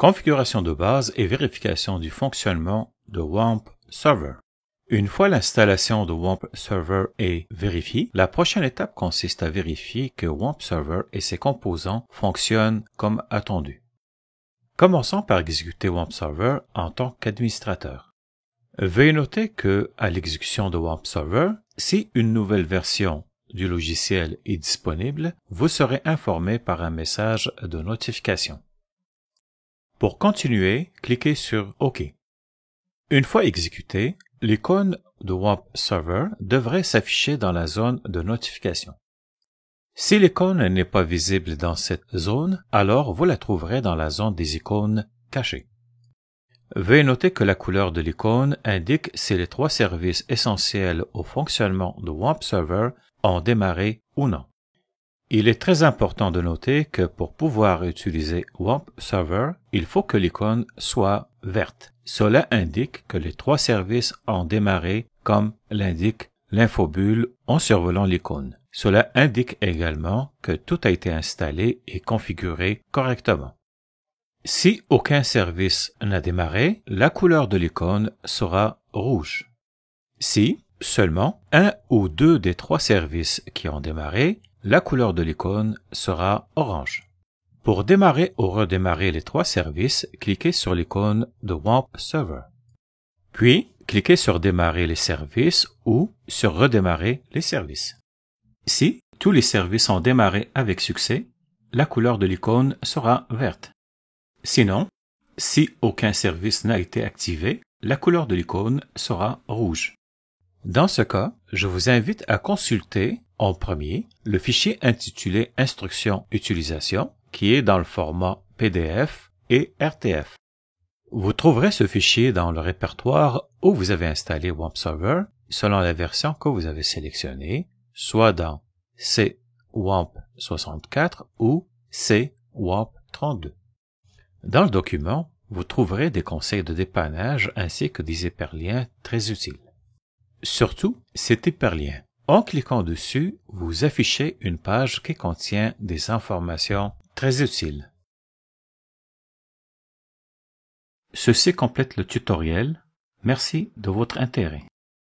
Configuration de base et vérification du fonctionnement de WAMP Server. Une fois l'installation de WAMP Server est vérifiée, la prochaine étape consiste à vérifier que WAMP Server et ses composants fonctionnent comme attendu. Commençons par exécuter WAMP Server en tant qu'administrateur. Veuillez noter que, à l'exécution de WAMP Server, si une nouvelle version du logiciel est disponible, vous serez informé par un message de notification. Pour continuer, cliquez sur OK. Une fois exécuté, l'icône de WAMP Server devrait s'afficher dans la zone de notification. Si l'icône n'est pas visible dans cette zone, alors vous la trouverez dans la zone des icônes cachées. Veuillez noter que la couleur de l'icône indique si les trois services essentiels au fonctionnement de WAMP Server ont démarré ou non. Il est très important de noter que pour pouvoir utiliser WAMP Server, il faut que l'icône soit verte. Cela indique que les trois services ont démarré comme l'indique l'infobulle en survolant l'icône. Cela indique également que tout a été installé et configuré correctement. Si aucun service n'a démarré, la couleur de l'icône sera rouge. Si seulement un ou deux des trois services qui ont démarré, la couleur de l'icône sera orange. Pour démarrer ou redémarrer les trois services, cliquez sur l'icône de WAMP Server. Puis, cliquez sur Démarrer les services ou sur Redémarrer les services. Si tous les services ont démarré avec succès, la couleur de l'icône sera verte. Sinon, si aucun service n'a été activé, la couleur de l'icône sera rouge. Dans ce cas, je vous invite à consulter en premier le fichier intitulé Instructions utilisation qui est dans le format PDF et RTF. Vous trouverez ce fichier dans le répertoire où vous avez installé WAMP Server selon la version que vous avez sélectionnée, soit dans C-WAMP 64 ou C-WAMP 32. Dans le document, vous trouverez des conseils de dépannage ainsi que des hyperliens très utiles. Surtout, cet hyperlien. En cliquant dessus, vous affichez une page qui contient des informations très utiles. Ceci complète le tutoriel. Merci de votre intérêt.